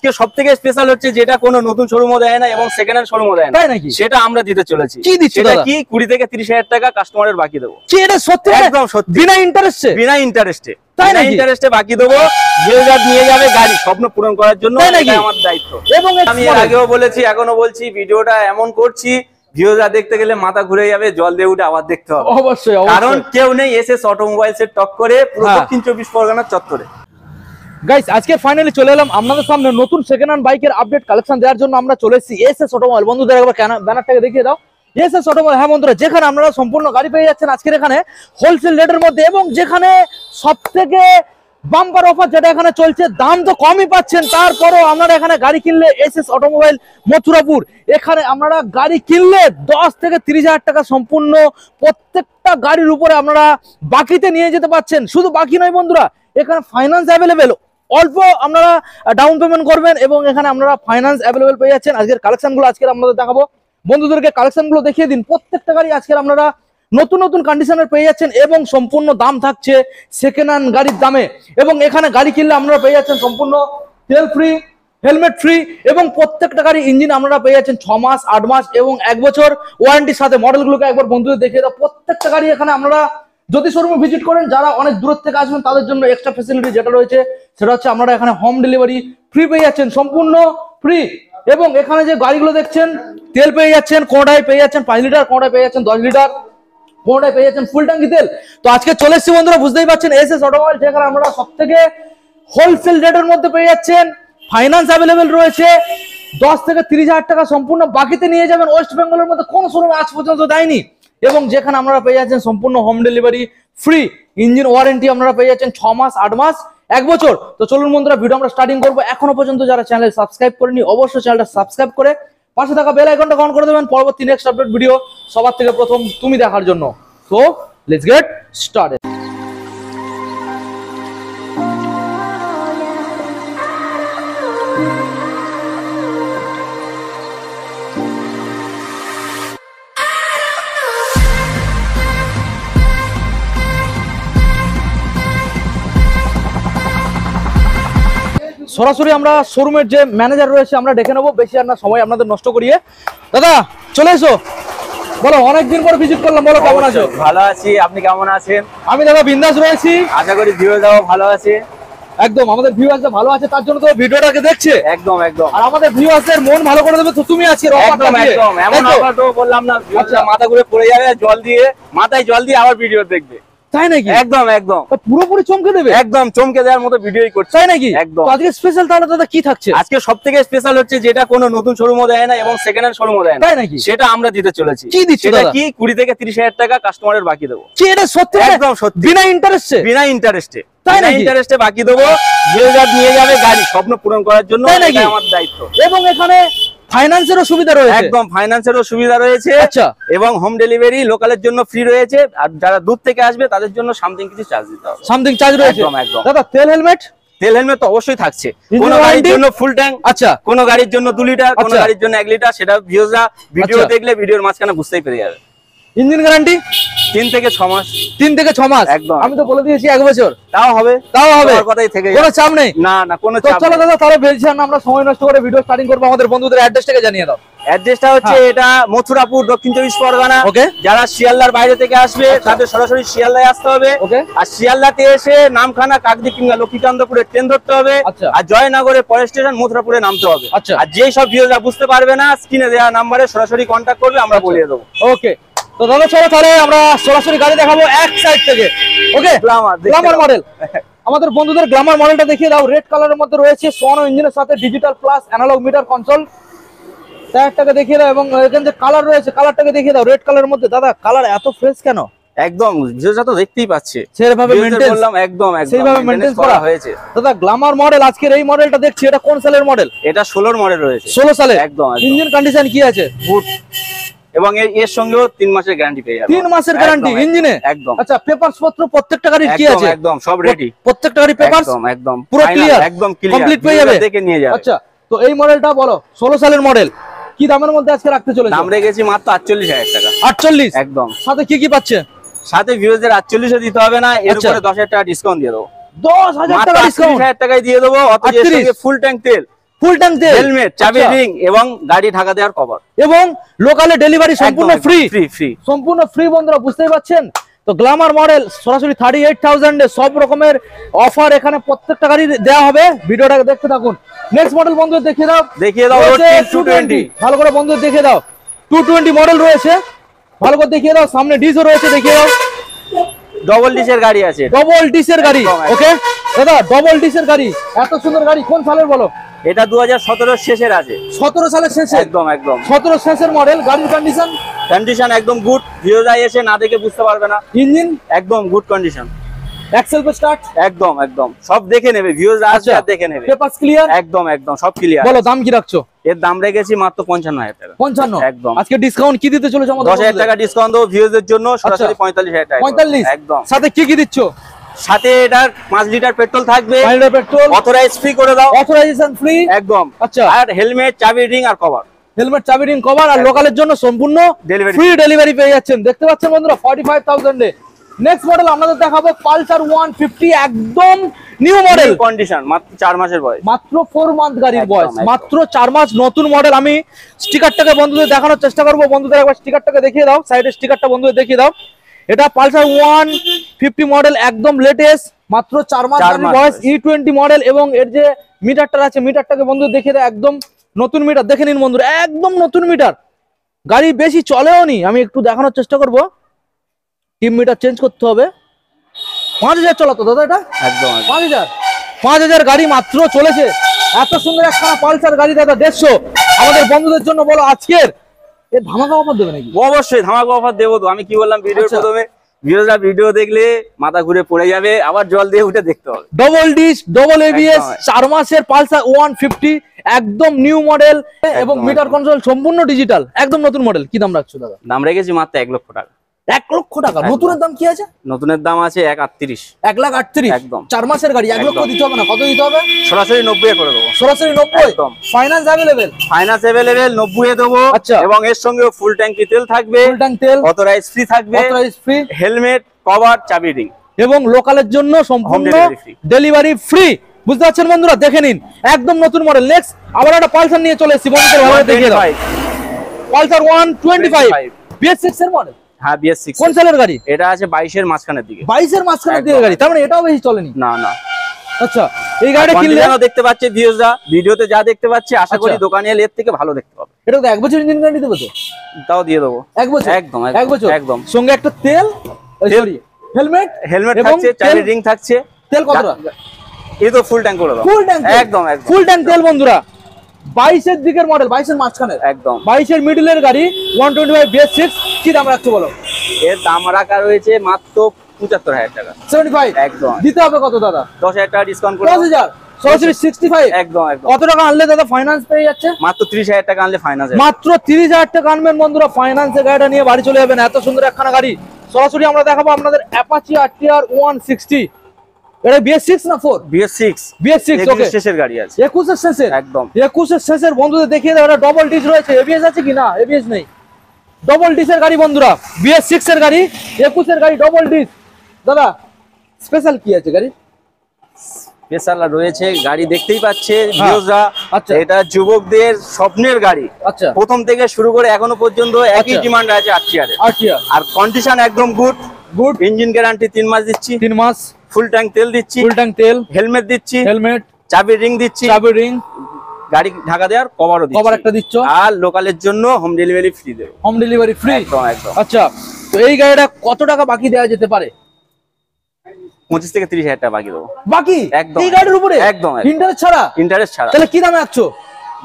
আজকে সবথেকে স্পেশাল হচ্ছে যেটা কোনো নতুন শোরুমও দেয় না এবং সেকেন্ড হ্যান্ড শোরুমও দেয় না, তাই নাকি? সেটা আমরা দিতে চলেছি। কি দিচ্ছি দাদা? কি 20 থেকে 30,000 টাকা কাস্টমারের বাকি দেবো। কি এটা সত্যি? একদম সত্যি, বিনা ইন্টারেস্টে। বিনা ইন্টারেস্টে, তাই বিনা নাকি? ইন্টারেস্টে বাকি দেবো। যে যা নিয়ে যাবে গাড়ি স্বপ্ন পূরণ করার জন্য, তাই নাকি? এটা আমার দায়িত্ব। এবং আমি এর আগেও বলেছি, এখনো বলছি, ভিডিওটা এমন করছি ভিউজা দেখতে গেলে মাথা ঘুরে যাবে, জল দিয়ে উঠে আবার দেখতে হবে। অবশ্যই, কারণ কেউ নেই এসএস অটোমোবাইলস এর টক্করে পুরো দক্ষিণ 24 পরগনার চত্বরে। গাইস আজকে ফাইনালি চলে এলাম আপনাদের সামনে নতুন সেকেন্ড হ্যান্ড বাইকের আপডেট কালেকশন দেওয়ার জন্য। আমরা চলে এসেছি এসএস অটোমোবাইল। বন্ধুদের একবার ব্যানারটাকে দেখিয়ে দাও, এসএস অটোমোবাইল। হ্যাঁ বন্ধুরা, যেখানে আপনারা সম্পূর্ণ গাড়ি পেয়ে যাচ্ছেন আজকের এখানে হোলসেল রেটের মধ্যে, এবং যেখানে সবথেকে বাম্পার অফার যেটা এখানে চলছে, দাম তো কমই পাচ্ছেন, তারপরও আপনারা এখানে গাড়ি কিনলে এসএস অটোমোবাইল মথুরাপুর, এখানে আপনারা গাড়ি কিনলে 10 থেকে 30,000 টাকা সম্পূর্ণ প্রত্যেকটা গাড়ির উপরে আপনারা বাকিতে নিয়ে যেতে পারছেন। শুধু বাকি নয় বন্ধুরা, এখানে ফাইন্যান্স অ্যাভেলেবেল, অল্প আপনারা ডাউন পেমেন্ট করবেন এবং এখানে আপনারা ফাইন্যান্স অ্যাভেলেবেল পেয়ে যাচ্ছেন। আজকের কালেকশনগুলো আজকে আপনাদের দেখাবো, বন্ধুদেরকে কালেকশনগুলো দেখিয়ে দিন। প্রত্যেকটা গাড়ি আজকে আপনারা নতুন নতুন কন্ডিশনের পেয়ে যাচ্ছেন এবং সম্পূর্ণ দাম থাকছে সেকেন্ড হ্যান্ড গাড়ির দামে। এবং এখানে গাড়ি কিনলে আপনারা পেয়ে যাচ্ছেন সম্পূর্ণ তেল ফ্রি, হেলমেট ফ্রি, এবং প্রত্যেকটা গাড়ি ইঞ্জিন আপনারা পেয়ে যাচ্ছেন 6 মাস, 8 মাস এবং 1 বছর ওয়ারেন্টির সাথে। মডেলগুলোকে একবার বন্ধুদের দেখিয়ে দাও। প্রত্যেকটা গাড়ি এখানে আপনারা যদি শোরুমে ভিজিট করেন, যারা অনেক দূর থেকে আসবেন তাদের জন্য এক্সট্রা ফ্যাসিলিটি যেটা রয়েছে সেটা হচ্ছে আপনারা এখানে হোম ডেলিভারি ফ্রি পেয়ে যাচ্ছেন, সম্পূর্ণ ফ্রি। এবং এখানে যে গাড়িগুলো দেখছেন, তেল পেয়ে যাচ্ছেন, কোনটায় পেয়ে যাচ্ছেন 5 লিটার, কোনটায় পেয়ে যাচ্ছেন 10 লিটার, কোনটায় পেয়ে যাচ্ছেন ফুল ট্যাঙ্কি তেল। তো আজকে চলে এসেছি বন্ধুরা, বুঝতেই পারছেন এসএস অটোমোবাইল, যেখানে আমরা সবথেকে হোলসেল রেটের মধ্যে পেয়ে যাচ্ছেন। ফাইন্যান্স অ্যাভেলেবেল রয়েছে, 10 থেকে 30,000 টাকা সম্পূর্ণ বাকিতে নিয়ে যাবেন। ওয়েস্ট বেঙ্গলের মধ্যে কোন শোরুমে আজ পর্যন্ত দেয়নি। এবং যেখানে আপনারা পেয়ে যাচ্ছেন সম্পূর্ণ home delivery free, engine warranty আপনারা পেয়ে যাচ্ছেন 6 মাস, 8 মাস, 1 বছর। তো চলুন বন্ধুরা, ভিডিও আমরা স্টার্টিং করবো। এখনো পর্যন্ত যারা চ্যানেল সাবস্ক্রাইব করেনি, অবশ্যই চ্যানেলটা সাবস্ক্রাইব করে পাশে থাকা বেল আইকনটা অন করে দেবেন, পরবর্তী নেক্সট আপডেট ভিডিও সবার থেকে প্রথম তুমি দেখার জন্য। So let's get started. সরাসরি আমরা শোরুমের যে ম্যানেজার রয়েছে আমরা ডেকে নেবো, বেশি আর না সময় আপনাদের নষ্ট করিয়ে। দাদা চলে এসো, বলো অনেকদিন পর ভিজিট করলাম, বলো কেমন আছো? ভালো আছি, আপনি কেমন আছেন? আমি দাদা বিন্দাস রয়েছি, আশা করি ভিউয়াররাও ভালো আছে। একদম আমাদের ভিউয়ার্সরা ভালো আছে, তার জন্য তো ভিডিওটাকে দেখছে। একদম একদম, আর আমাদের ভিউয়ার্সদের মন ভালো করে দেবে তো তুমি আজকে একদম একদম এমন অফার তো বললাম না, ভিউয়াররা মাথা ঘুরে পড়ে যাবে, জল দিয়ে মাথায় জল দিয়ে আবার ভিডিও দেখবে। তাই নাকি? একদম একদম, পুরোপুরি চমকে দেবে, একদম চমকে দেওয়ার মতো ভিডিওই করছে। তাই নাকি? একদম। তো আজকে স্পেশাল তাহলে দাদা কি থাকছে? আজকে সবথেকে স্পেশাল হচ্ছে যেটা কোনো নতুন শোরুমও দেয় না এবং সেকেন্ড হ্যান্ড শোরুমও দেয় না, তাই নাকি? সেটা আমরা দিতে চলেছি। কি দিচ্ছি দাদা? কি 20 থেকে 30,000 টাকা কাস্টমারের বাকি দেবো। কি এটা সত্যি? একদম সত্যি, বিনা ইন্টারেস্টে, বিনা ইন্টারেস্টে, তাই বিনা নাকি? ইন্টারেস্টে বাকি দেবো। যে যা নিয়ে যাবে গাড়ি স্বপ্ন পূরণ করার জন্য, তাই নাকি? এটা আমার দায়িত্ব। এবং এখানে ফাইন্যান্সেরও সুবিধা রয়েছে। একদম ফাইন্যান্সেরও সুবিধা রয়েছে। আচ্ছা। এবং হোম ডেলিভারি লোকালের জন্য ফ্রি রয়েছে, আর যারা দূর থেকে আসবে তাদের জন্য সামথিং কিছু চার্জ দিতে হবে। সামথিং চার্জ রয়েছে। একদম একদম। দাদা তেল হেলমেট? তেল হেলমেট তো অবশ্যই থাকছে, Engine কোন গাড়ির warranty? জন্য ফুল ট্যাঙ্ক, আচ্ছা, কোন গাড়ির জন্য 2 লিটার, কোন আচ্ছা। গাড়ির জন্য 1 লিটার, সেটা ভিউয়াররা ভিডিও আচ্ছা। দেখলে ভিডিওর মাঝখানে বুঝতেই পেরে যাবে। ইঞ্জিন গ্যারান্টি 3 থেকে 6 মাস। 3 থেকে 6 মাস? একদম। আমি তো বলে দিয়েছি 1 বছর। তাও হবে, তাও হবে, তোমার কথাই থেকে কোনো চাপ নেই। না না, কোনো তো চাপ চলো নেই। দাদা তাহলে বেলছি না, আমরা সময় নষ্ট করে ভিডিও স্টার্টিং করবো। আমাদের বন্ধুদের অ্যাড্রেসটাকে জানিয়ে দাও। অ্যাড্রেসটা হচ্ছে এটা মথুরাপুর, দক্ষিণ 24 পরগনা। ওকে। যারা শিয়ালদার বাইরে থেকে আসবে তাদের সরাসরি শিয়ালদায় আসতে হবে। ওকে। আর শিয়ালদাতে এসে নামখানা, কাকদ্বীপ কিংবা লক্ষ্মীকান্তপুরে ট্রেন ধরতে হবে। আচ্ছা। আর জয়নগরে পরের স্টেশন মথুরাপুরে নামতে হবে। আচ্ছা। আর যেই সব ভিউয়াররা বুঝতে পারবে না, স্ক্রিনে দেওয়া নাম্বারে সরাসরি কন্ট্যাক্ট করবে, আমরা বলিয়ে দেবো। ওকে, তো দাদা চলো তাহলে আমরা সরাসরি গাড়ি দেখাবো এক সাইড থেকে। ওকে, গ্ল্যামার মডেল। আমাদের বন্ধুদের গ্ল্যামার মডেলটা দেখিয়ে দাও। রেড কালারের মধ্যে রয়েছে, সোনো ইঞ্জিনের সাথে digital plus analogue meter console. টায়ারটাকে দেখিয়ে দাও এবং এখানে যে কালার রয়েছে কালারটাকে দেখিয়ে দাও। রেড কালারের মধ্যে দাদা কালার এত ফ্রেশ কেন? একদম, ভিউয়াররা তো দেখতেই পাচ্ছে সেভাবে মেইনটেইন বললাম, একদম একদম সেইভাবে মেইনটেইন করা হয়েছে। দাদা গ্ল্যামার মডেল আজকের এই মডেলটা দেখছি, এটা কোন সালের মডেল? এটা 16 মডেল রয়েছে। 16 সালে? একদম। ইঞ্জিন কন্ডিশন কি আছে? গুড। এবং এর সঙ্গেও 3 মাসের গ্যারান্টি পেয়ে যাবে। 3 মাসের গ্যারান্টি ইঞ্জিনে? একদম। আচ্ছা, পেপারস পত্র প্রত্যেকটা গাড়ির কি আছে? একদম সব রেডি, প্রত্যেকটা গাড়ি পেপারস একদম একদম পুরো ক্লিয়ার, একদম ক্লিয়ার, কমপ্লিট পেয়ে যাবে, দেখে নিয়ে যাবে। আচ্ছা, তো এই মডেলটা বলো 16 সালের মডেল, কি দামের মধ্যে আজকে রাখতে চলেছে? দাম রেখেছি মাত্র 48,000 টাকা। 48? একদম। সাথে কি কি পাচ্ছে? সাথে ভিউয়ারদের 48 দিতে হবে না, এর আচ্ছা। উপরে 10,000 টাকা ডিসকাউন্ট দিয়ে দেবো। 10,000 টাকা ডিসকাউন্ট? 10,000 টাকায় দিয়ে দেবো। অথচ এর সঙ্গে ফুল ট্যাঙ্ক তেল, ফুল ট্যাঙ্ক তেল, হেলমেট, চাবি রিং এবং গাড়ি ঢাকা দেওয়ার কভার, এবং লোকালে ডেলিভারি সম্পূর্ণ ফ্রি, ফ্রি সম্পূর্ণ ফ্রি বন্ধুরা, বুঝতেই পারছেন। তো গ্ল্যামার মডেল সরাসরি 38,000 এ সব রকমের অফার এখানে প্রত্যেকটা গাড়ি দেওয়া হবে। ভিডিওটাকে দেখতে থাকুন। নেক্সট মডেল বন্ধুদের দেখিয়ে দাও, রয়েছে 220, ভালো করে বন্ধুদের দেখিয়ে দাও। 220 মডেল রয়েছে, ভালো করে দেখিয়ে দাও। সামনে ডিসও রয়েছে, দেখিয়ে দাও। ডবল ডিসের গাড়ি আছে, ডবল ডিসের গাড়ি। ওকে দাদা, ডবল ডিসের গাড়ি, এত সুন্দর গাড়ি কোন সালের বলো? এটা 2017 শেষের আছে, 17 সালের শেষে, একদম 17 শেষের মডেল। গাড়ির কন্ডিশন একদম গুড, ভিউরা এসে না দেখে বুঝতে পারবে না। ইঞ্জিন একদম গুড কন্ডিশন, এক্সেল পে স্টার্ট, একদম সব দেখে নেবে, ভিউরা আসবে আর দেখে নেবে। পেপারস ক্লিয়ার, একদম সব ক্লিয়ার। বলো দাম কি রাখছো? এর দাম রেখেছি মাত্র 55,000 টাকা। 55 একদম। আজকে ডিসকাউন্ট কি দিতে চলেছো আমাদের? 10,000 টাকা ডিসকাউন্ট দেবো ভিউজের জন্য, সরাসরি 45,000 টাকা। 45 একদম। সাথে কি দিচ্ছ? সাথে এটা 5 লিটার পেট্রোল থাকবে, 5 লিটার পেট্রোল, অথরাইজ ফ্রি করে দাও, অথরাইজেশন ফ্রি একদম। আচ্ছা, আর হেলমেট, চাবি রিং আর কভার, হেলমেট, চাবি রিং, কভার আর লোকালের জন্য সম্পূর্ণ ফ্রি ডেলিভারি পেয়ে যাচ্ছেন। দেখতে পাচ্ছেন বন্ধুরা 45,000 এ। নেক্সট মডেল আপনাদের দেখাবো পালসার 150, একদম নিউ মডেল কন্ডিশন, মাত্র 4 মাসের বয়স, মাত্র 4 মান্থ গাড়ির বয়স, একদম। মাত্র 4 মাস, নতুন মডেল। আমি স্টিকারটাকে বন্ধুদের দেখানোর চেষ্টা করব। বন্ধুদের একবার স্টিকারটাকে দেখিয়ে দাও, সাইডের স্টিকারটা বন্ধুদের দেখিয়ে দাও। এটা পালসার 150 মডেল, একদম লেটেস্ট, মাত্র 4 মাস গাড়ির বয়স, E20 মডেল। এবং এর যে মিটারটা আছে, মিটারটাকে বন্ধুদের দেখিয়ে দাও, একদম নতুন মিটার। দেখে নিন বন্ধুরা, একদম নতুন মিটার, গাড়ি বেশি চলেও নি। আমি একটু দেখানোর চেষ্টা করব। টিম মিটার চেঞ্জ করতে হবে। 5,000 চলাতো দাদা এটা, একদম 5,000 গাড়ি মাত্র চলেছে। এত সুন্দর একটা পালসার গাড়ি দাদা 150 আমাদের বন্ধুদের জন্য বলো আজকের এর ধামাকা অফার দেবে নাকি? অবশ্যই ধামাকা অফার দেবো তো। আমি কি বললাম ভিডিওর প্রথমে, ভিউরা ভিডিও দেখলে মাথা ঘুরে পড়ে যাবে, আবার জল দিয়ে উঠে দেখতে হবে। ডবল ডিস, ডবল এবিএস, 4 মাসের পালসার 150, একদম নিউ মডেল, এবং মিটার কন্ট্রোল সম্পূর্ণ ডিজিটাল, একদম নতুন মডেল। কি দাম রাখছো দাদা? দাম রেখেছি মাত্র 1 লক্ষ টাকা। 1 লক্ষ টাকা। নতুনের দাম কি আছে? নতুনের দাম আছে 1,38,000। 1,38,000, একদম 4 মাসের গাড়ি। 1 লক্ষ দিতে হবে না, কত দিতে হবে? সরাসরি 90 করে দেবো, সরাসরি 90। একদম। ফাইনান্স अवेलेबल, ফাইনান্স अवेलेबल 90 দেবো। আচ্ছা, এবং এর সঙ্গে ফুল ট্যাঙ্কি তেল থাকবে, ফুল ট্যাঙ্ক তেল, অথরাইজ ফ্রি থাকবে, অথরাইজ ফ্রি, হেলমেট, কভার, চাবি রিং, এবং লোকালের জন্য সম্পূর্ণ ডেলিভারি ফ্রি। বুঝতে পারছেন বন্ধুরা, দেখে নিন, একদম নতুন মডেল। নেক্সট আবার একটা পালসার নিয়ে চলে এসেছি বন্ধুদের, ভালো দেখিয়ে দাও। পালসার 125 BS6 এর মডেল। হ্যাঁ, BS6। কোন সালের গাড়ি? এটা আছে 22 এর মাঝখানের দিকে। 22 এর মাঝখানের দিকে গাড়ি, তার মানে এটাও বেশি চলেনি। না না। আচ্ছা, এই গাড়িটা কিনলে দেখতে পাচ্ছে ভিউজরা, ভিডিওতে যা দেখতে পাচ্ছে, আশা করি দোকানে এলে এর থেকে ভালো দেখতে পাবে। এটা তো 1 বছর ইঞ্জিন গ্যারান্টি দেবে তো? তাও দিয়ে দেবো 1 বছর, একদম 1 বছর একদম। সঙ্গে একটা তেল, সরি হেলমেট, হেলমেট থাকছে, চাবি রিং থাকছে। তেল কত টাকা? এই তো ফুল ট্যাঙ্ক করে দাও। ফুল ট্যাঙ্ক, একদম ফুল ট্যাঙ্ক তেল বন্ধুরা। 22 এর দিকের মডেল, 22 এর মাঝখানে, একদম 22 এর মিডলের গাড়ি 125 BS6। কি দাম রাখছো বলো? এর দাম রাখা রয়েছে মাত্র 75,000 টাকা। 75 একদম। দিতে হবে কত দাদা? 10,000 টাকা ডিসকাউন্ট করে 10,000, সরাসরি 65। একদম একদম। কত টাকা আনলে দাদা ফাইনান্স পেয়ে যাচ্ছে? মাত্র 30,000 টাকা আনলে ফাইনান্স। মাত্র 30,000 টাকা আনবেন বন্ধুরা, ফাইনান্সে গাড়িটা নিয়ে বাড়ি চলে যাবেন। এত সুন্দর একখানা গাড়ি। সরাসরি আমরা দেখাবো আপনাদের অ্যাপাচি RTR 160। এটা BS6 না 4? BS6। BS6 ওকে। শেষের গাড়ি আছে, 21 এর শেষের, একদম 21 এর শেষের। বন্ধুদের দেখিয়ে দাও, এটা ডবল ডিস রয়েছে। এবিএস আছে কি? না, এবিএস নেই। ডবল ডিসের গাড়ি বন্ধুরা, BS6 এর গাড়ি, 21 এর গাড়ি, ডবল ডিস। দাদা স্পেশাল কি আছে গাড়ি? স্পেশাল রয়েছে গাড়ি, দেখতেই পাচ্ছে ভিউজরা। আচ্ছা, এটা যুবকদের স্বপ্নের গাড়ি। আচ্ছা, প্রথম থেকে শুরু করে এখনো পর্যন্ত একই ডিমান্ড আছে RTR। আর কন্ডিশন একদম গুড, ইঞ্জিন গ্যারান্টি 3 মাস দিচ্ছি, 3 মাস। ফুল ট্যাঙ্ক তেল দিচ্ছি, ফুল ট্যাঙ্ক তেল, হেলমেট দিচ্ছি, হেলমেট, চাবি রিং দিচ্ছি, চাবি রিং, গাড়ি ঢাকা দেওয়ার কভারও দিচ্ছি, কভার একটা দিচ্ছ। আর লোকালের জন্য হোম ডেলিভারি ফ্রি দেব। হোম ডেলিভারি ফ্রি, একদম একদম। আচ্ছা, তো এই গাড়িটা কত টাকা বাকি দেওয়া যেতে পারে? 25 থেকে 30,000 টাকা বাকি দেবো। বাকি একদম এই গাড়ির উপরে? একদম ইন্টারেস্ট ছাড়া? ইন্টারেস্ট ছাড়া। তাহলে কি দামে রাখছো?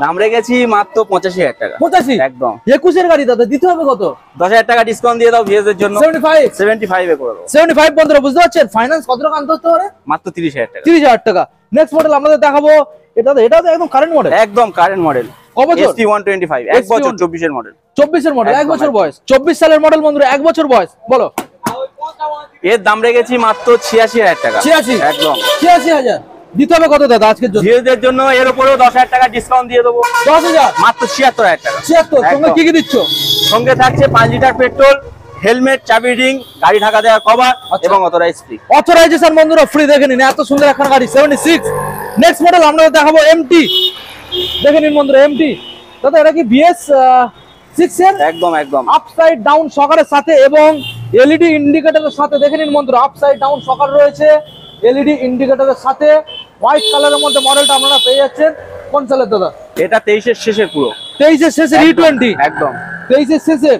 দাম রেখেছি মাত্র 85,000 টাকা। 85? একদম। 21 এর গাড়ি দাদা, দিতে হবে কত? 10,000 টাকা ডিসকাউন্ট দিয়ে দাও ভিউয়ারদের জন্য। 75 এ করে দাও। 75 বন্ধুরা, বুঝতে পারছেন ফাইনান্স কত টাকা আনতে হতে পারে? মাত্র 30,000 টাকা। 30,000 টাকা। নেক্সট মডেল আপনাদের দেখাবো, এটা তো একদম কারেন্ট মডেল, একদম কারেন্ট মডেল। কত বছর? ST 125, 1 বছর, 24 এর মডেল। 24 এর মডেল, 1 বছর বয়স। 24 সালের মডেল বন্ধুরা, 1 বছর বয়স। বলো এর দাম রেখেছি মাত্র 86,000 টাকা। 86? একদম 86,000 দিতে হবে কত দাদা আজকের জন্য? ভিউয়ারদের জন্য এর উপরেও 10,000 টাকা ডিসকাউন্ট দিয়ে দেবো। 10,000? মাত্র 76,000 টাকা। 76? সঙ্গে কি কি দিচ্ছ? সঙ্গে থাকছে 5 লিটার পেট্রোল, হেলমেট, চাবি রিং, গাড়ি ঢাকা দেওয়ার কভার এবং অথরাইজ ফ্রি। অথরাইজেশন বন্ধুরা ফ্রি, দেখে নিন। এত সুন্দর একটা গাড়ি 76। নেক্সট মডেল আমরা দেখাবো MT দেখে নিন বন্ধুরা এমটি। দাদা এটা কি বিএস 6 এর একদম একদম আপসাইড ডাউন শকারের সাথে এবং এলইডি ইন্ডিকেটরের সাথে। দেখে নিন বন্ধুরা আপসাইড ডাউন শকার রয়েছে এলইডি ইন্ডিকেটরের সাথে। হোয়াইট কালারের মধ্যে মডেলটা আপনারা পেয়ে যাচ্ছেন। কোন সালের দাদা? এটা 23-এর শেষের পুরো 23-এর শেষের E20 একদম 23-এর শেষের।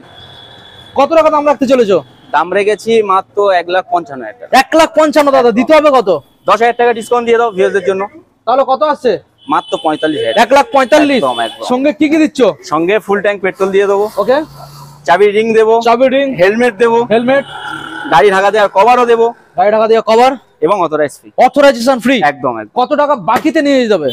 কত টাকা দাম রাখতে চলেছো? দাম রেখেছি মাত্র 1,55,000 টাকা। 1,55,000 দাদা, দিতে হবে কত? 10,000 টাকা ডিসকাউন্ট দিয়ে দাও ভিউয়ারদের জন্য। তাহলে কত আসছে? মাত্র 45,000। 1,45,000। একদম, একদম। সঙ্গে কি কি দিচ্ছ? সঙ্গে ফুল ট্যাঙ্ক পেট্রোল দিয়ে দেবো, ওকে, চাবি রিং দেবো, চাবি রিং, হেলমেট দেবো, হেলমেট, গাড়ি ঢাকা দেওয়ার কভারও দেবো গাড়ি ঢাকা দিয়ে কভার এবং অথরাইজ ফ্রি। Authorisation free. একদম একদম। কত টাকা বাকিতে নিয়ে যেতে হবে?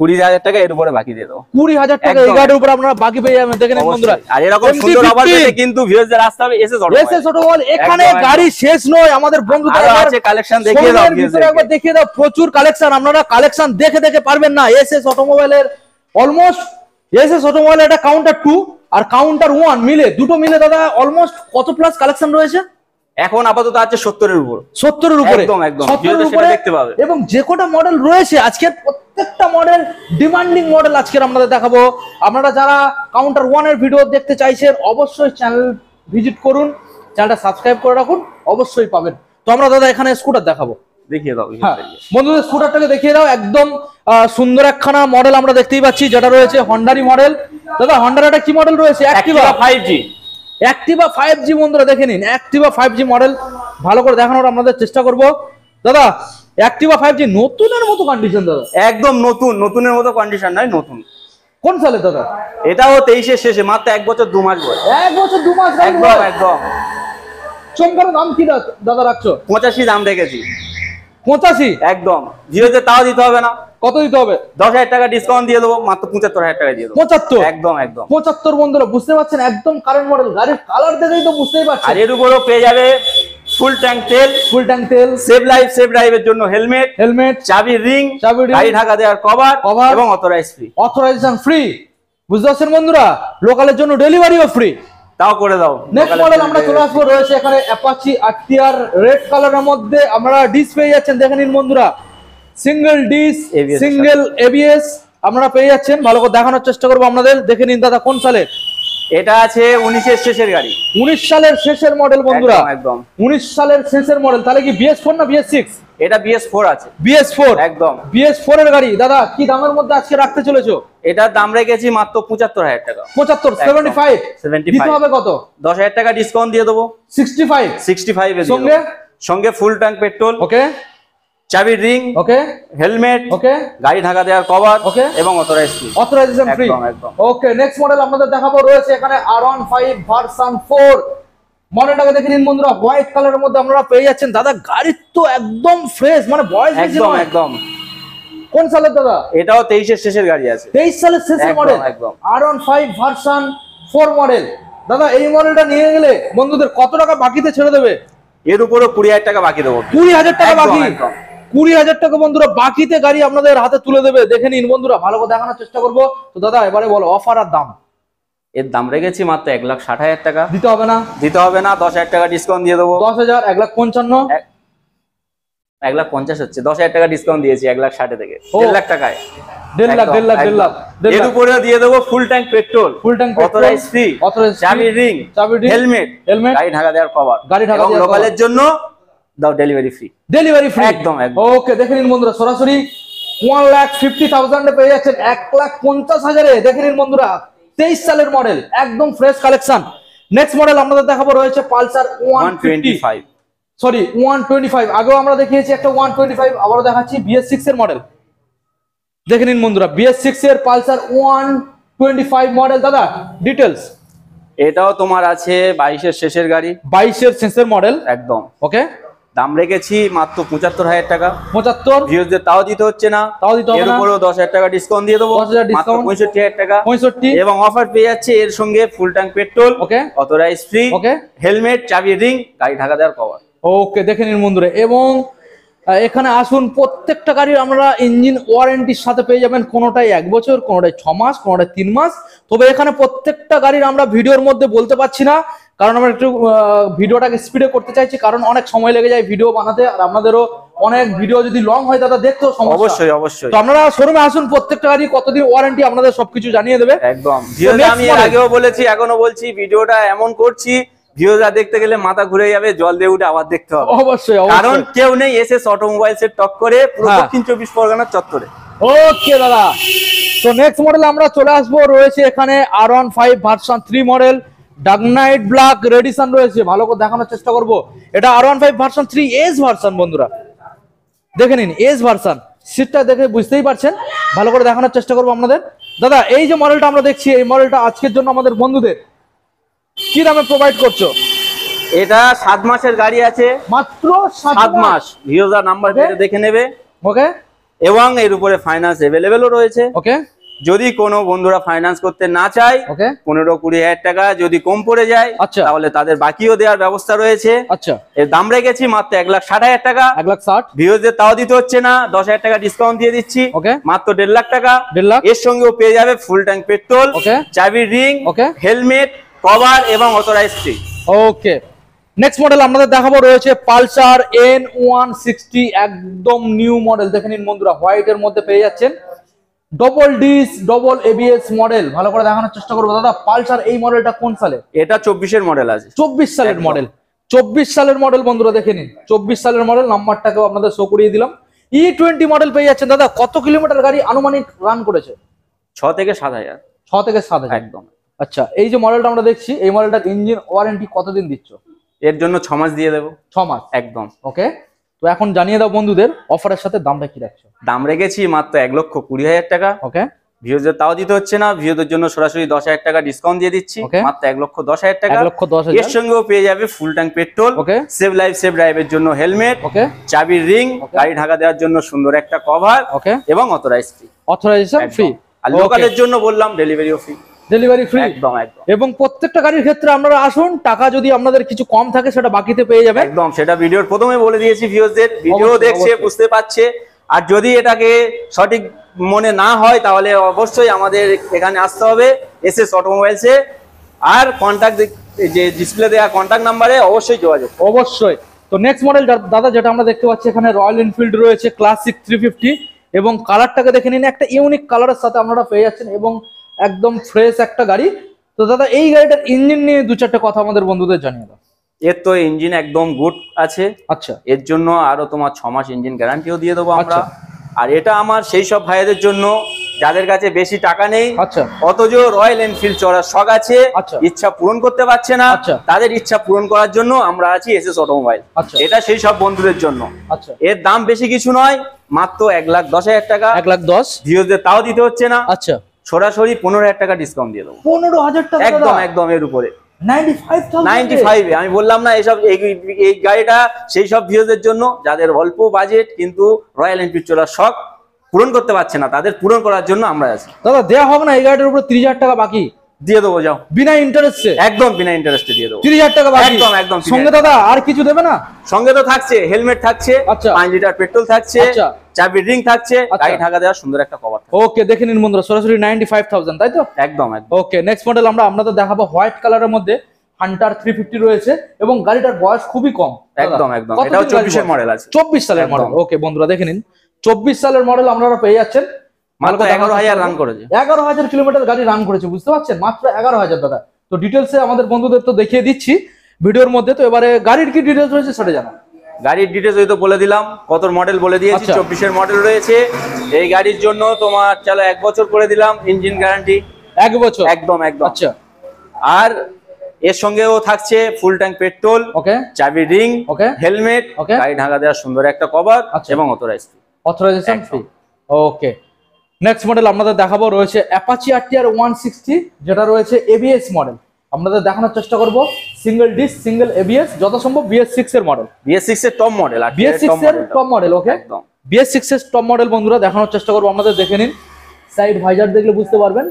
20,000 টাকা এর উপরে বাকি দিয়ে দেবো। 20,000 টাকা এই একদম। গাড়ির উপর আপনারা বাকি পেয়ে যাবেন। দেখেন বন্ধুরা, অবশ্যই। আর এরকম সুন্দর MT-50 অফার পেতে কিন্তু ভিউয়ারদের আসতে হবে এসএস অটোমোবাইল। এখানে একদম, একদম। গাড়ি শেষ নয়, আমাদের বন্ধুদের আরো একবার আছে কালেকশন দেখিয়ে দাও শোরুমের ভিতরে একবার দেখিয়ে দাও। প্রচুর কালেকশন, আপনারা কালেকশন দেখে দেখে পারবেন না। এসএস অটোমোবাইলের অলমোস্ট এসএস অটোমোবাইলের এটা কাউন্টার 2 আর কাউন্টার 1 মিলে, দুটো মিলে দাদা অলমোস্ট কত প্লাস কালেকশন রয়েছে? এখন আপাতত আছে 70-এর উপর। 70-এর উপরে, একদম একদম 70-এর ভিউয়ারদের উপরে সেটা দেখতে পাবে। এবং যে কটা মডেল রয়েছে আজকের প্রত্যেকটা মডেল ডিমান্ডিং মডেল আজকের আপনাদের দেখাবো। আপনারা যারা কাউন্টার 1 এর ভিডিও দেখতে চাইছেন অবশ্যই চ্যানেল ভিজিট করুন, চ্যানেলটা সাবস্ক্রাইব করে রাখুন, অবশ্যই পাবেন। তো আমরা দাদা এখানে স্কুটার দেখাবো। দেখিয়ে দাও হ্যাঁ ভিউয়ারদেরকে। বন্ধুদের স্কুটারটাকে দেখিয়ে দাও। একদম সুন্দর একখানা মডেল আমরা দেখতেই পাচ্ছি, যেটা রয়েছে হন্ডারি মডেল। দাদা হন্ডার এটা কি মডেল রয়েছে? Activa 5G। অ্যাক্টিভা 5G বন্ধুরা দেখে নিন, অ্যাক্টিভা 5G মডেল ভালো করে দেখানোর আপনাদের চেষ্টা করব। দাদা অ্যাক্টিভা 5G নতুনের মতো কন্ডিশন দাদা, একদম নতুন, নতুনের মতো কন্ডিশন নয়, নতুন। কোন সালে দাদা? এটাও 23-এর শেষে, মাত্র 1 বছর 2 মাস বয়স। 1 বছর 2 মাস। একদম একদম। চমকার দাম কি দাদা রাখছো? 85 দাম রেখেছি 85। একদম। ভিউয়ারদের তাও দিতে হবে না, কত দিতে হবে? 10,000 টাকা ডিসকাউন্ট দিয়ে দেবো, মাত্র 75,000 টাকা দিয়ে দেবো। 75। একদম একদম। 75 বন্ধুরা বুঝতে পারছেন, একদম কারেন্ট মডেল। গাড়ির কালার দেখেই তো বুঝতেই আর পারছেন। এর উপরেও পেয়ে যাবে ফুল ট্যাঙ্ক তেল, ফুল ট্যাঙ্ক তেল, সেভ লাইফ, সেভ ড্রাইভের জন্য হেলমেট, হেলমেট, চাবি রিং, চাবি ring, গাড়ি ঢাকা দেওয়ার কভার cover এবং অথরাইজ ফ্রি। Authorisation free. বুঝতে পারছেন বন্ধুরা, লোকালের জন্য ডেলিভারিও ফ্রি। তাও করে দাও। নেক্সট মডেল আমরা চলে আসবো, রয়েছে এখানে অ্যাপাচি আরটিআর রেড কালারের মধ্যে। আপনারা ডিস পেয়ে যাচ্ছেন, দেখে নিন বন্ধুরা, single dish, ABS single ABS আপনারা পেয়ে যাচ্ছেন। ভালো করে দেখানোর চেষ্টা করবো আপনাদের। দেখে নিন দাদা কোন সালে? এটা আছে 19-এর শেষের গাড়ি। 19 সালের শেষের মডেল বন্ধুরা, একদম একদম। 19 সালের শেষের মডেল। তাহলে কি BS4 না BS6? এটা BS4 আছে। BS4 একদম। BS4 এর গাড়ি। দাদা কি দামের মধ্যে আজকে রাখতে চলেছো? এটার দাম রেখেছি মাত্র 75,000 টাকা। 75, 75 দিতে হবে কত? 10,000 টাকা ডিসকাউন্ট দিয়ে দেবো, 65 65 এ দিয়ে সঙ্গে? দেবো। সঙ্গে ফুল ট্যাঙ্ক পেট্রোল, ওকে, চাবি রিং, ওকে, হেলমেট, ওকে, গাড়ি ঢাকা দেওয়ার কভার Okay. এবং অথরাইজ ফ্রি। Authorisation free. একদম, একদম। ওকে, নেক্সট মডেল আপনাদের দেখাবো, রয়েছে এখানে R15 ভার্সন 4 মডেলটাকে দেখে নিন বন্ধুরা। হোয়াইট কালারের মধ্যে আপনারা পেয়ে যাচ্ছেন। দাদা গাড়ির তো একদম ফ্রেশ, মানে বয়স বেশি একদম নয়। একদম। কোন সালের দাদা? এটাও 23-এর শেষের গাড়ি আছে। 23 সালের শেষের একদম, মডেল, একদম। R15 version 4 model. দাদা এই মডেলটা নিয়ে গেলে বন্ধুদের কত টাকা বাকিতে ছেড়ে দেবে? এর উপরও 20,000 টাকা বাকি দেবো। 20,000 টাকা একদম, বাকি। একদম। 20,000 টাকা বন্ধুরা বাকিতে গাড়ি আপনাদের হাতে তুলে দেবে। দেখে নিন বন্ধুরা, ভালো করে দেখানোর চেষ্টা করবো। তো দাদা এবারে বলো অফার আর দাম। এর দাম রেখেছি মাত্র 1,60,000 টাকা। দিতে হবে না? দিতে হবে না, 10,000 টাকা ডিসকাউন্ট দিয়ে দেবো। 10,000, 1,55,000। 1,50,000 হচ্ছে, 10,000 টাকা ডিসকাউন্ট দিয়েছি 1,60,000 থেকে, ও। 1,00,000 টাকায়। 1.5 লাখ, একদম, 1.5 লাখ, 1.5 লাখ, একদম। 1.5 এর লাখ। উপরেও দিয়ে দেবো full tank petrol, full tank authorise free, authorise চাবি রিং, চাবি ring, হেলমেট, হেলমেট, গাড়ি ঢাকা দেওয়ার কভার, গাড়ি ঢাকা এবং দেওয়ার লোকালের জন্য দাও ডেলিভারি ফ্রি। Delivery free. একদম, একদম। ওকে, দেখে নিন বন্ধুরা, সরাসরি 1,50,000 এ পেয়ে যাচ্ছেন 1,50,000 এ। দেখে নিন বন্ধুরা, 23 সালের মডেল, একদম ফ্রেশ কালেকশন। নেক্সট মডেল আপনাদের দেখাবো, রয়েছে পালসার 125, সরি 125। আগেও আমরা দেখিয়েছি একটা 125, আবারও দেখাচ্ছি BS6 এর মডেল। দেখে নিন বন্ধুরা, BS6 এর পালসার 125 মডেল। দাদা ডিটেলস। এটাও তোমার আছে 22-এর শেষের গাড়ি, 22 এর শেষের মডেল। একদম। ওকে, দাম রেখেছি মাত্র 75,000 টাকা। 75, ভিউয়ারদের তাও দিতে হচ্ছে না, তাও দিতে হবে এর না। উপরেও 10,000 টাকা ডিসকাউন্ট দিয়ে দেবো, 10,000 মাত্র ডিসকাউন্ট, 65,000 টাকা। 65। এবং অফার পেয়ে যাচ্ছে এর সঙ্গে ফুল ট্যাঙ্ক পেট্রোল, ওকে, অথরাইজ ফ্রি, ওকে, হেলমেট, চাবি রিং, গাড়ি ঢাকা দেওয়ার কভার। ওকে, দেখে নিন বন্ধুরা। এবং এখানে আসুন, প্রত্যেকটা গাড়ির আমরা ইঞ্জিন ওয়ারেন্টির সাথে পেয়ে যাবেন। কোনোটাই 1 বছর, কোনোটাই 6 মাস, কোনোটাই 3 মাস। তবে এখানে প্রত্যেকটা গাড়ির আমরা ভিডিওর মধ্যে বলতে পারছি না, কারণ আমরা একটু ভিডিওটাকে স্পিডে করতে চাইছি, কারণ অনেক সময় লেগে যায় ভিডিও বানাতে, আর আপনাদেরও অনেক ভিডিও যদি লং হয় দাদা দেখতেও সমস্যা। অবশ্যই অবশ্যই। তো আপনারা শোরুমে আসুন, প্রত্যেকটা গাড়ি কতদিন ওয়ারেন্টি আপনাদের সবকিছু জানিয়ে দেবে একদম। আমি এর আগেও বলেছি, এখনো বলছি, ভিডিওটা এমন করছি ভিডিওটা দেখতে গেলে মাথা ঘুরে যাবে, জল দিয়ে উঠে আবার দেখতে হবে। অবশ্যই কারণ কেউ নেই এসএস অটোমোবাইলস এর টক্করে পুরো দক্ষিণ 24 পরগনার চত্বরে। ওকে দাদা, তো নেক্সট মডেল আমরা চলে আসবো। রয়েছে এখানে R15 version 3 model, dark night black Radisson রয়েছে। ভালো করে দেখানোর চেষ্টা করব। এটা R15 ভার্সন 3 এস ভার্সন বন্ধুরা, দেখে নিন এস ভার্সন। সিটটা দেখে বুঝতেই পারছেন, ভালো করে দেখানোর চেষ্টা করবো আপনাদের। দাদা এই যে মডেলটা আমরা দেখছি, এই মডেলটা আজকের জন্য আমাদের বন্ধুদের কি দামে প্রোভাইড করছো? এটা 7 মাসের গাড়ি আছে, মাত্র 7 মাস। ভিউজার নাম্বার দেখে নেবে। ওকে, এবং এর উপরে ফাইন্যান্স अवेलेबलও রয়েছে। ওকে, যদি কোনো বন্ধুরা ফাইন্যান্স করতে না চায়, ওকে, 15-20 হাজার টাকা যদি কম পড়ে যায়, আচ্ছা, তাহলে তাদের বাকিও দেওয়ার ব্যবস্থা রয়েছে। আচ্ছা, এর দাম রেখেছি মাত্র 1,60,000 টাকা। 1,60,000। ভিউজদের তাও দিতে হচ্ছে না, 10,000 টাকা ডিসকাউন্ট দিয়ে দিচ্ছি। ওকে, মাত্র 1.5 লাখ টাকা। 1.5 লাখ। এর সঙ্গেও পেয়ে যাবে ফুল ট্যাঙ্ক পেট্রোল, ওকে, চাবির রিং, ওকে, হেলমেট, কভার এবং authorise free. Okay, next model আপনাদের দেখাবো। রয়েছে পালসার N160, একদম নিউ মডেল। দেখে নিন বন্ধুরা, হোয়াইট এর মধ্যে পেয়ে যাচ্ছেন। Double disc double ABS model. ভালো করে দেখানোর চেষ্টা করবো দাদা। পালসার এই মডেলটা কোন সালে? এটা 24 এর মডেল আছে। 24 সালের মডেল। 24 সালের মডেল বন্ধুরা, দেখে নিন 24 সালের মডেল। নাম্বারটাকেও আপনাদের শো করিয়ে দিলাম। E20 মডেল পেয়ে যাচ্ছেন দাদা। কত কিলোমিটার গাড়ি আনুমানিক রান করেছে? 6 থেকে 7,000। 6 থেকে 7,000 একদম। আচ্ছা, এই যে মডেলটা আমরা দেখছি, এই মডেলটার ইঞ্জিন ওয়ারেন্টি কতদিন দিচ্ছ? এর জন্য 6 মাস দিয়ে দেবো। 6 মাস একদম। ওকে, তো এখন জানিয়ে দাও বন্ধুদের অফারের সাথে দামটা কি রাখছো? দাম রেখেছি মাত্র 1,20,000 টাকা। ওকে, ভিউজদের তাও দিতে হচ্ছে না, ভিউজদের জন্য সরাসরি 10,000 টাকা ডিসকাউন্ট দিয়ে দিচ্ছি। Okay. মাত্র 1,10,000 টাকা। 1,10,000। এর সঙ্গেও পেয়ে যাবে full tank petrol, Okay. Save life save ড্রাইভের জন্য হেলমেট, ওকে, চাবির রিং, Okay. গাড়ি ঢাকা দেওয়ার জন্য সুন্দর একটা কভার ওকে, এবং অথরাইজ ফ্রি। Authorisation free. আর লোকালের জন্য বললাম ডেলিভারিও ফ্রি। ডেলিভারি ফ্রি একদম একদম। এবং প্রত্যেকটা গাড়ির ক্ষেত্রে আপনারা আসুন, টাকা যদি আপনাদের কিছু কম থাকে সেটা বাকিতে পেয়ে যাবেন। একদম, সেটা ভিডিওর প্রথমে বলে দিয়েছি। ভিউজদের ভিডিও অবশ্যই, দেখছে, অবশ্যই। বুঝতে পারছে। আর যদি এটাকে সঠিক মনে না হয়, তাহলে অবশ্যই আমাদের এখানে আসতে হবে এসএস অটোমোবাইলসে। আর কন্ট্যাক্ট, যে ডিসপ্লে দেওয়া কন্ট্যাক্ট নাম্বারে অবশ্যই যোগাযোগ। অবশ্যই। তো নেক্সট মডেল দাদা যেটা আমরা দেখতে পাচ্ছি, এখানে রয়্যাল এনফিল্ড রয়েছে ক্লাসিক 350 এবং কালারটাকে দেখে নিন, একটা ইউনিক কালারের সাথে আপনারা পেয়ে যাচ্ছেন এবং একদম ফ্রেশ একটা গাড়ি। তো দাদা এই গাড়িটার ইঞ্জিন নিয়ে 2-4টা কথা আমাদের বন্ধুদের জানিয়ে দাও। এর তো ইঞ্জিন একদম গুড আছে। আচ্ছা, এর জন্য আরো তোমার 6 মাস ইঞ্জিন গ্যারান্টিও দিয়ে দেবো আমরা। আচ্ছা। আর এটা আমার সেই সব ভাইদের জন্য যাদের কাছে বেশি টাকা নেই, আচ্ছা, অথচ রয়্যাল এনফিল্ড চড়ার শখ আছে, আচ্ছা। ইচ্ছা পূরণ করতে পারছে না, আচ্ছা। তাদের ইচ্ছা পূরণ করার জন্য আমরা আছি এসএস অটোমোবাইল। আচ্ছা, এটা সেই সব বন্ধুদের জন্য। আচ্ছা, এর দাম বেশি কিছু নয়, মাত্র 1,10,000 টাকা। 1,10,000। ভিউজদের তাও দিতে হচ্ছে না, আচ্ছা, সরাসরি 15,000 টাকা ডিসকাউন্ট দিয়ে দেবো। 15,000 টাকা একদম একদম। এর উপরে 95,000। 95 আমি বললাম না, এসব এই গাড়িটা সেই সব ভিউজদের জন্য যাদের অল্প বাজেট কিন্তু রয়্যাল এনফিল্ড চড়ার শখ পূরণ করতে পারছে না, তাদের পূরণ করার জন্য আমরা আছি। দাদা দেওয়া হবে না এই গাড়িটার উপর 30,000 টাকা বাকি? দিয়ে দেবো, যাও। বিনা ইন্টারেস্টে? একদম বিনা ইন্টারেস্টে দিয়ে দেবো। 30,000 টাকা বাকি? একদম একদম। সঙ্গে দাদা আর কিছু দেবে না? সঙ্গে তো থাকছে হেলমেট থাকছে, আচ্ছা। 5 লিটার পেট্রোল থাকছে, আচ্ছা। চাবির রিং থাকছে, আচ্ছা। গাড়ি ঢাকা দেওয়ার সুন্দর একটা কভার। ওকে, দেখে নিন বন্ধুরা, সরাসরি 95,000, তাই তো? একদম একদম। ওকে, নেক্সট মডেল আমরা আপনাদের দেখাবো হোয়াইট কালারের মধ্যে। হান্টার 350 রয়েছে এবং গাড়িটার বয়স খুবই কম। একদম একদম। এটাও 24 এর মডেল আছে। 24 সালের মডেল। ওকে বন্ধুরা, দেখে নিন 24 সালের মডেল আপনারা পেয়ে যাচ্ছেন। মাত্র 11,000 রান করেছে। 11,000 কিলোমিটার গাড়ি রান করেছে, বুঝতে পারছেন? মাত্র 11,000 দাদা। তো ডিটেলসে আমাদের বন্ধুদের তো দেখিয়ে দিচ্ছি ভিডিওর মধ্যে। তো এবারে গাড়ির কি ডিটেলস রয়েছে সেটা জানান। গাড়ির ডিটেলস ওই তো বলে দিলাম, কত মডেল বলে দিয়েছি। আচ্ছা। 24 এর মডেল রয়েছে। এই গাড়ির জন্য তোমার চলো 1 বছর করে দিলাম ইঞ্জিন গ্যারান্টি। 1 বছর? একদম একদম। আচ্ছা। আর এর সঙ্গেও থাকছে ফুল ট্যাঙ্ক পেট্রোল, ওকে, চাবি রিং, ওকে, হেলমেট, ওকে, গাড়ি ঢাকা দেওয়ার সুন্দর একটা কভার আচ্ছা। এবং authorise free. Authorisation free. Okay, next model আপনাদের দেখাবো রয়েছে অ্যাপাচি RTR 160, যেটা রয়েছে এবিএস মডেল। আপনাদের দেখানোর চেষ্টা করব সিঙ্গেল ডিস্ক সিঙ্গেল এবিএস, যত সম্ভব BS6 এর মডেল। BS6 এর টপ মডেল। আর BS6 এর টপ মডেল। ওকে, একদম BS6 এর টপ মডেল বন্ধুরা দেখানোর চেষ্টা করবো আপনাদের। দেখে নিন, সাইড ভাইজার দেখলে বুঝতে পারবেন।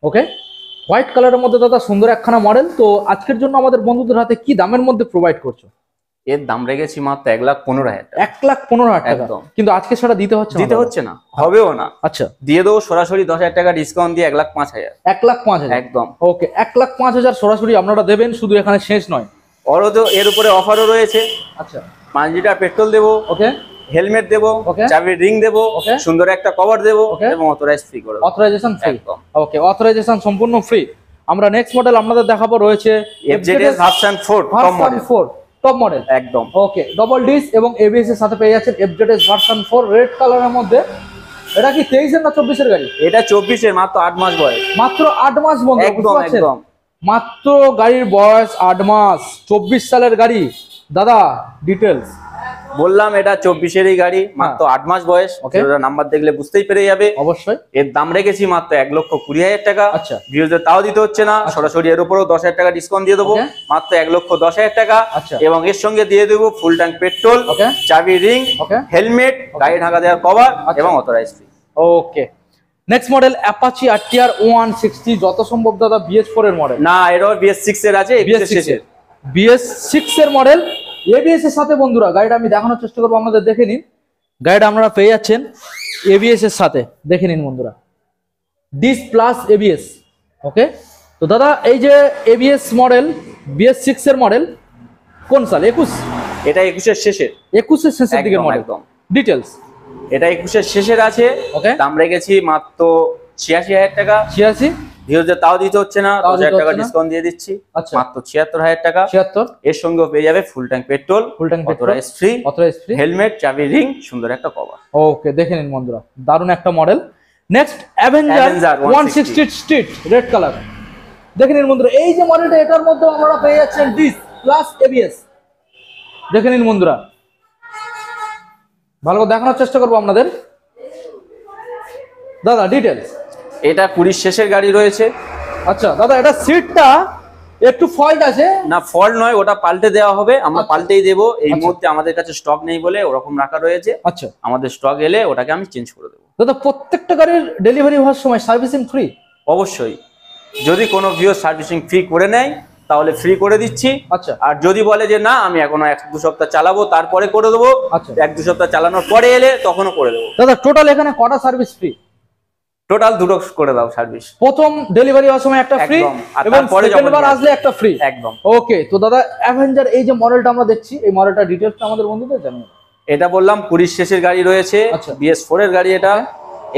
ওকে, হোয়াইট কালারের মধ্যে দাদা সুন্দর একখানা মডেল। তো আজকের জন্য আমাদের বন্ধুদের হাতে কি দামের মধ্যে প্রোভাইড করছো? এর দাম রেখেছি মাত্র 1,15,000 টাকা। 1,15,000 টাকা। একদম। কিন্তু আজকে সেটা দিতে হচ্ছে না? দিতে হচ্ছে না, হবেও না। আচ্ছা, দিয়ে দেবো সরাসরি 10,000 টাকা ডিসকাউন্ট দিয়ে 1,05,000। 1,05,000। একদম। ওকে, 1,05,000 সরাসরি আপনারা দেবেন। শুধু এখানে শেষ নয়, তো এর উপরে অফারও রয়েছে। আচ্ছা, 5 লিটার পেট্রোল দেবো, ওকে, হেলমেট দেবো, Okay. চাবির রিং দেবো, Okay. সুন্দর একটা কভার দেবো Okay. এবং অথরাইজ ফ্রি করে দেবো। Authorisation free. একদম। ওকে, অথরাইজেশন সম্পূর্ণ ফ্রি। আমরা নেক্সট মডেল আপনাদের দেখাবো রয়েছে FZS version 4 top model. 4 top model একদম। ওকে, ডবল ডিস এবং এবিএস এর সাথে পেয়ে যাচ্ছেন FZS ভার্সন 4 রেড কালারের মধ্যে। এটা কি 23 এর না 24 এর গাড়ি? এটা 24 এর, মাত্র 8 মাস বয়স। মাত্র 8 মাস বন্ধু, বুঝতে একদম পারছেন? একদম। মাত্র গাড়ির বয়স 8 মাস, 24 সালের গাড়ি। দাদা ডিটেলস। বললাম এটা 24 এরই গাড়ি, মাত্র 8 মাস বয়স। Okay. নাম্বার দেখলে বুঝতেই পেরে যাবে। অবশ্যই। এর দাম রেখেছি মাত্র 1,20,000 টাকা। আচ্ছা। ভিউজে তাও দিতে হচ্ছে না, সরাসরি এর উপরেও 10,000 টাকা ডিসকাউন্ট দিয়ে দেবো। Okay. মাত্র 1,10,000 টাকা। আচ্ছা। এবং এর সঙ্গে দিয়ে দেবো ফুল ট্যাঙ্ক পেট্রোল, Okay. চাবি রিং, Okay. হেলমেট, গাড়ি ঢাকা দেওয়ার কভার আচ্ছা। এবং authorise free. Okay, next model Apache RTR 160, যত সম্ভব দাদা BS4 এর মডেল। না, এটাও BS6 এর আছে, শেষের। BS6 এর মডেল, ABS এর সাথে। বন্ধুরা গাড়িটা আমি দেখানোর চেষ্টা করবো, আপনাদের দেখে নিন। গাড়িটা আপনারা পেয়ে যাচ্ছেন ABS এর সাথে, দেখে নিন বন্ধুরা, ডিস প্লাস ABS। ওকে, তো দাদা এই যে ABS মডেল, BS6 এর মডেল কোন সাল? 21? এটা 21 এর শেষের। 21 এর শেষের দিকের একদম, মডেল। একদম। ডিটেলস। এটা 21 এর শেষের আছে। Okay. দাম রেখেছি মাত্র 86,000 টাকা। 86? ভিউজে তাও দিতে হচ্ছে না, তাও দিতে 10,000 টাকা হচ্ছে না। ডিসকাউন্ট দিয়ে দিচ্ছি। আচ্ছা। মাত্র 76,000 টাকা। 76? এর সঙ্গেও পেয়ে যাবে full tank petrol, full tank petrol, authorise free, authorise free, helmet, চাবি রিং, সুন্দর একটা কভার। ওকে, দেখে নিন বন্ধুরা, দারুণ একটা model. Next Avenger Avenger 160 street red colour, দেখে নিন বন্ধুরা। এই যে মডেলটা, এটার মধ্যে আপনারা পেয়ে যাচ্ছেন ডিস প্লাস ABS। দেখে নিন বন্ধুরা, ভালো করে দেখানোর চেষ্টা করবো আপনাদের। দাদা ডিটেলস। এটা 20 শেষের গাড়ি রয়েছে। আচ্ছা দাদা, এটা সিটটা একটু ফল্ট আছে। না, ফল্ট নয়, ওটা পাল্টে দেওয়া হবে, আমরা আচ্ছা। পাল্টেই দেবো। এই আচ্ছা। মুহূর্তে আমাদের কাছে স্টক নেই বলে ওরকম রাখা রয়েছে। আচ্ছা আমাদের স্টক এলে ওটাকে আমি চেঞ্জ করে দেবো। দাদা, প্রত্যেকটা গাড়ির ডেলিভারি হওয়ার সময় সার্ভিসিং ফ্রি? অবশ্যই, যদি কোনো ভিউ সার্ভিসিং ফ্রি করে নেয় তাহলে ফ্রি করে দিচ্ছি। আচ্ছা। আর যদি বলে যে না আমি এখনো 1-2 সপ্তাহ চালাবো তারপরে করে দেবো, আচ্ছা। 1-2 সপ্তাহ চালানোর পরে এলে তখনও করে দেবো। দাদা টোটাল এখানে কটা সার্ভিস ফ্রি? টোটাল 2টো করে দাও সার্ভিস। প্রথম ডেলিভারি হওয়ার সময় একটা ফ্রি একদম, আর এবং তারপরে যখন সেকেন্ডবার নিয়ে আসলে একটা ফ্রি। একদম। ওকে, তো দাদা অ্যাভেঞ্জার এই যে মডেলটা আমরা দেখছি, এই মডেলটা ডিটেইলসটা আমাদের বন্ধুদের জানিয়ে দাও। এটা বললাম 20 শেষের গাড়ি রয়েছে, আচ্ছা। BS4 এর গাড়ি এটা।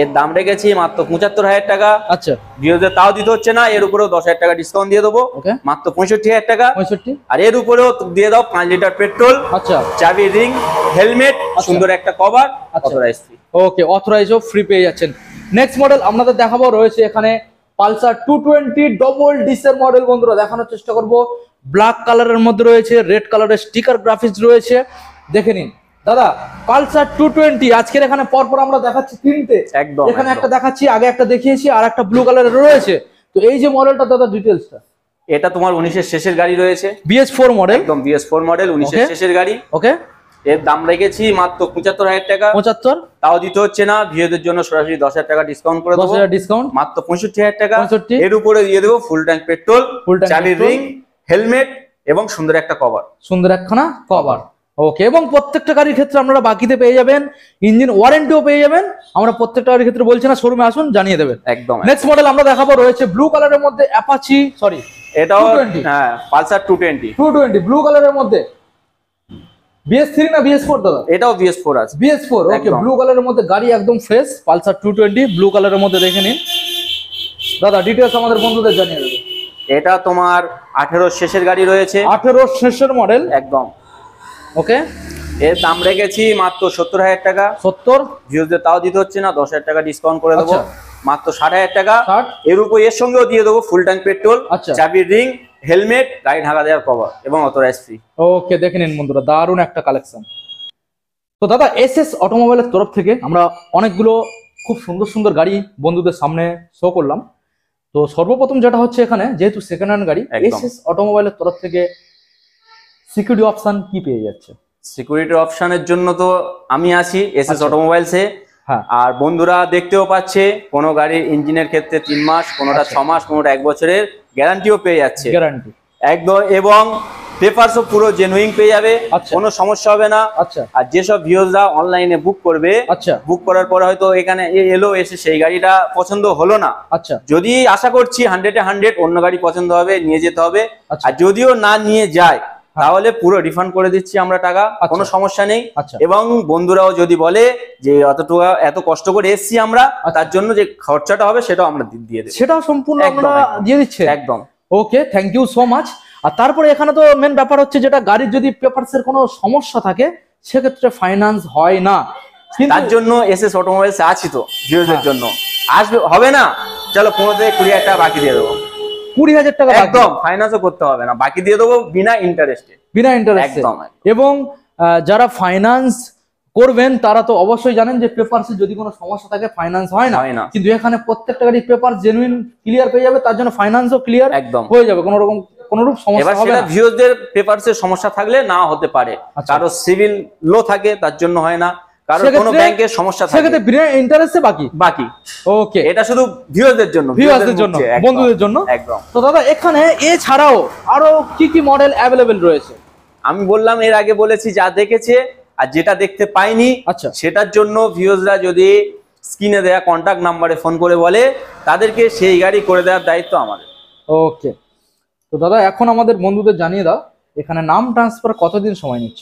এর দাম রেখেছি মাত্র 75,000 টাকা। আচ্ছা। ভিউজে তাও দিতে হচ্ছে না, এর উপরেও 10,000 টাকা ডিসকাউন্ট দিয়ে দেবো। ওকে, মাত্র 65,000 টাকা। 65? আর এর উপরেও দিয়ে দাও 5 লিটার পেট্রোল, আচ্ছা। চাবি রিং, হেলমেট, সুন্দর একটা কভার, আচ্ছা। Authorise free. ওকে, অথরাইজও ফ্রি পেয়ে যাচ্ছেন। নেক্সট মডেল আপনাদের দেখাবো রয়েছে এখানে পালসার 220 ডবল ডিসের মডেল। বন্ধুরা দেখানোর চেষ্টা করব, ব্ল্যাক কালারের মধ্যে রয়েছে, রেড কালারের স্টিকার গ্রাফিক্স রয়েছে, দেখে নিন। দাদা পালসার 220 আজকের এখানে পরপর আমরা দেখাচ্ছি তিনটে। একদম, এখানে একদম। একটা দেখাচ্ছি, আগে একটা দেখিয়েছি, আর একটা ব্লু কালারের রয়েছে। তো এই যে মডেলটা দাদা ডিটেইলসটা। এটা তোমার 19 এর শেষের গাড়ি রয়েছে, BS4 মডেল। একদম BS4 মডেল, 19 এর Okay. শেষের গাড়ি। ওকে, এর দাম রেখেছি মাত্র 75,000 টাকা। 75? তাও দিতে হচ্ছে না, ভিউদের জন্য সরাসরি 10,000 টাকা ডিসকাউন্ট করে দেবো। 10,000 ডিসকাউন্ট, মাত্র 65,000 টাকা। 65? এর উপরে দিয়ে দেবো full tank petrol, Full tank চাবি petrol, রিং, হেলমেট এবং সুন্দর একটা কভার। সুন্দর একখানা কভার। ওকে, এবং প্রত্যেকটা গাড়ির ক্ষেত্রে আপনারা বাকিতে পেয়ে যাবেন, ইঞ্জিন ওয়ারেন্টিও পেয়ে যাবেন। আমরা প্রত্যেকটা গাড়ির ক্ষেত্রে বলছি না, শোরুমে আসুন জানিয়ে দেবেন। একদম। নেক্সট মডেল আমরা দেখাবো রয়েছে ব্লু কালারের মধ্যে অ্যাপাচি, সরি এটাও 220 হ্যাঁ, পালসার 220। 220 ব্লু কালারের মধ্যে। BS3 না BS4 দাদা? এটাও BS4 আছে। BS4। ওকে, একদম। ব্লু কালারের মধ্যে গাড়ি একদম ফ্রেশ, পালসার 220 ব্লু কালারের মধ্যে, দেখে নিন। দাদা ডিটেইলস আমাদের বন্ধুদের জানিয়ে দেবেন। এটা তোমার 18 শেষের গাড়ি রয়েছে, 18 শেষের মডেল। একদম। ওকে, এর দাম রেখেছি মাত্র 70,000 টাকা। 70? ভিউজদের তাও দিতে হচ্ছে না, 10,000 টাকা ডিসকাউন্ট করে দেবো। আচ্ছা। মাত্র 60,000 টাকা। 60? এর উপর এর সঙ্গেও দিয়ে দেবো ফুল ট্যাঙ্ক পেট্রোল, আচ্ছা। চাবি রিং, হেলমেট, গাড়ি ঢাকা দেওয়ার কভার এবং অথরাইজ ফ্রি। ওকে, দেখে নিন বন্ধুরা, দারুণ একটা কালেকশন। তো দাদা SS অটোমোবাইলের তরফ থেকে আমরা অনেকগুলো খুব সুন্দর সুন্দর গাড়ি বন্ধুদের সামনে শো করলাম। তো সর্বপ্রথম যেটা হচ্ছে, এখানে যেহেতু সেকেন্ড হ্যান্ড গাড়ি, একদম। SS অটোমোবাইলের তরফ থেকে সিকিউরিটি অপশন কি পেয়ে যাচ্ছে? সিকিউরিটি অপশনের জন্য তো আমি আছি SS আচ্ছা। অটোমোবাইলসে। হ্যাঁ, আর বন্ধুরা দেখতেও পাচ্ছে, কোনো গাড়ির ইঞ্জিনের ক্ষেত্রে 3 মাস, কোনোটা আচ্ছা। 6 মাস, কোনোটা 1 বছরের গ্যারান্টিও পেয়ে যাচ্ছে গ্যারান্টি একদম। এবং পেপারসও পুরো জেনুইন পেয়ে যাবে, আচ্ছা। কোনো সমস্যা হবে না। আচ্ছা আর যেসব ভিউজরা অনলাইনে বুক করবে, আচ্ছা বুক করার পরে হয়তো এখানে এলো, এসে সেই গাড়িটা পছন্দ হলো না, আচ্ছা যদি আশা করছি 100-এ 100 অন্য গাড়ি পছন্দ হবে, নিয়ে যেতে হবে। আচ্ছা। আর যদিও না নিয়ে যায় তাহলে পুরো রিফান্ড করে দিচ্ছি আমরা টাকা, আচ্ছা। কোনো সমস্যা নেই। আচ্ছা। এবং বন্ধুরাও যদি বলে যে এত কষ্ট করে এসছি আমরা, তার জন্য যে খরচাটা হবে সেটাও আমরা দিয়ে দেবো, সেটাও সম্পূর্ণ একদম, আমরা একদম। দিয়ে দিচ্ছে। একদম। ওকে, থ্যাংক ইউ সো মাচ। আর তারপরে এখানে তো মেন ব্যাপার হচ্ছে যেটা গাড়ির যদি পেপারস এর কোনো সমস্যা থাকে সেক্ষেত্রে ফাইন্যান্স হয় না, কিন্তু তার জন্য এসএস অটোমোবাইলস আছি তো ভিউজের হ্যাঁ। জন্য। আসবে হবে না, চলো 15 থেকে 20 টাকা বাকি দিয়ে দেবো, 20,000 টাকা বাকি। একদম ফাইন্যান্সও করতে হবে না, বাকি দিয়ে দেবো বিনা ইন্টারেস্টে, বিনা ইন্টারেস্টে। একদম। এবং যারা ফাইন্যান্স করবেন তারা তো অবশ্যই জানেন যে পেপারসে যদি কোনো সমস্যা থাকে ফাইন্যান্স হয় না, কিন্তু এখানে প্রত্যেকটা গাড়ি পেপার জেনুইন ক্লিয়ার পেয়ে যাবে, তার জন্য ফাইন্যান্সও ক্লিয়ার একদম হয়ে যাবে, কোনোরূপ সমস্যা এবার হবে সেটা না। ভিউজদের পেপারসের সমস্যা থাকলে না হতে পারে, আচ্ছা। কারো সিভিল লো থাকে তার জন্য হয় না, কারো কোনো সেক্ষেত্রে- ব্যাংকের সমস্যা থাকে সেক্ষেত্রে বিনা ইন্টারেস্টে বাকি। বাকি। ওকে, এটা শুধু ভিউজদের জন্য, ভিউয়ার্সদের জন্য, মুখে, একদম, বন্ধুদের জন্য। একদম। তো দাদা এখানে এছাড়াও আরো কি কি মডেল অ্যাভেলেবেল রয়েছে? আমি বললাম এর আগে বলেছি যা দেখেছে, আর যেটা দেখতে পাইনি আচ্ছা। সেটার জন্য ভিউজরা যদি স্ক্রিনে দেয়া কন্টাক্ট নাম্বারে ফোন করে বলে, তাদেরকে সেই গাড়ি করে দেওয়ার দায়িত্ব আমাদের। ওকে, তো দাদা এখন আমাদের বন্ধুদের জানিয়ে দাও এখানে নাম ট্রান্সফার কতদিন সময় নিচ্ছ?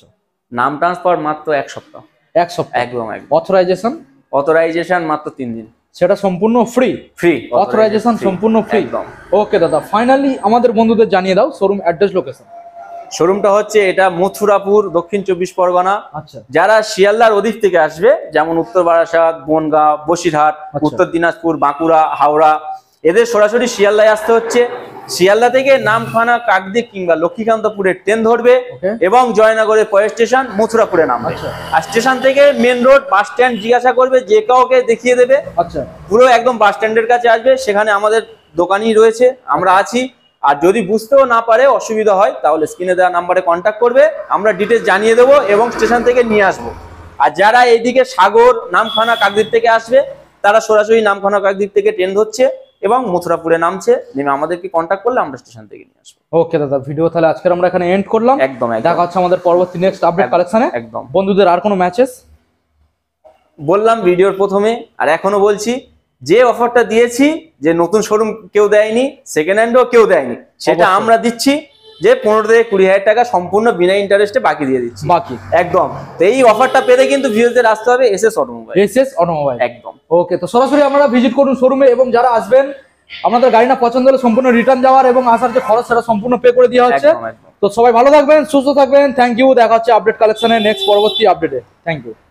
নাম ট্রান্সফার মাত্র 1 সপ্তাহ, 1 সপ্তাহ। একদম একদম। অথরাইজেশন? অথরাইজেশন মাত্র 3 দিন, সেটা সম্পূর্ণ ফ্রি। ফ্রি অথরাইজেশন সম্পূর্ণ ফ্রি, একদম। ওকে দাদা, ফাইনালি আমাদের বন্ধুদের জানিয়ে দাও শোরুম অ্যাড্রেস, লোকেশন। শোরুমটা হচ্ছে এটা মথুরাপুর, দক্ষিণ 24 পরগনা। আচ্ছা। যারা শিয়ালদার ওদিক থেকে আসবে, যেমন উত্তর বারাসাত, বনগাঁ, বসিরহাট, আচ্ছা। উত্তর দিনাজপুর, বাঁকুড়া, হাওড়া, এদের সরাসরি শিয়ালদায় আসতে হচ্ছে। শিয়ালদা থেকে নামখানা, কাকদ্বীপ কিংবা লক্ষ্মীকান্তপুরের ট্রেন ধরবে Okay. এবং জয়নগরের পরের স্টেশন মথুরাপুরে নামবে। আচ্ছা। আর স্টেশন থেকে মেন রোড বাস স্ট্যান্ড জিজ্ঞাসা করবে, যে কাউকে দেখিয়ে দেবে, আচ্ছা। পুরো একদম বাস স্ট্যান্ডের কাছে আসবে, সেখানে আমাদের দোকানই রয়েছে, আমরা আছি। আর যদি বুঝতেও না পারে, অসুবিধা হয়, তাহলে স্ক্রিনে দেওয়া নাম্বারে কন্ট্যাক্ট করবে, আমরা ডিটেলস জানিয়ে দেবো এবং স্টেশন থেকে নিয়ে আসবো। আর যারা এইদিকে সাগর, নামখানা, কাকদ্বীপ থেকে আসবে, তারা সরাসরি নামখানা, কাকদ্বীপ থেকে ট্রেন ধরছে এবং মথুরাপুরে নামছে, নেমে আমাদেরকে কন্ট্যাক্ট করলে আমরা স্টেশন থেকে নিয়ে আসবো। ওকে দাদা, ভিডিও তাহলে আজকে আমরা এখানে এন্ড করলাম। একদম, একদম। দেখা হচ্ছে আমাদের পরবর্তী নেক্সট আপডেট একদম, কালেকশনে। একদম। বন্ধুদের আর কোনো ম্যাচেস? বললাম ভিডিওর প্রথমে, আর এখনো বলছি, যে অফারটা দিয়েছি, যে নতুন শোরুম কেউ দেয়নি, সেকেন্ড হ্যান্ডও কেউ দেয়নি, সেটা অবশ্যই। আমরা দিচ্ছি, যে 15 থেকে 20,000 টাকা সম্পূর্ণ বিনা ইন্টারেস্টে বাকি দিয়ে দিচ্ছি, বাকি একদম। তো এই অফারটা পেতে কিন্তু ভিউজদের আসতে হবে এসএস অটোমোবাইল, এসএস অটোমোবাইল, একদম। ওকে, তো সরাসরি আপনারা ভিজিট করুন শোরুমে, এবং যারা আসবেন আপনাদের গাড়ি না পছন্দ হলে সম্পূর্ণ রিটার্ন যাওয়ার এবং আসার যে খরচ সেটা সম্পূর্ণ পে করে দেওয়া হচ্ছে। একদম, একদম। তো সবাই ভালো থাকবেন, সুস্থ থাকবেন, থ্যাংক ইউ। দেখা হচ্ছে আপডেট কালেকশনের নেক্সট পরবর্তী আপডেটে, থ্যাংক ইউ।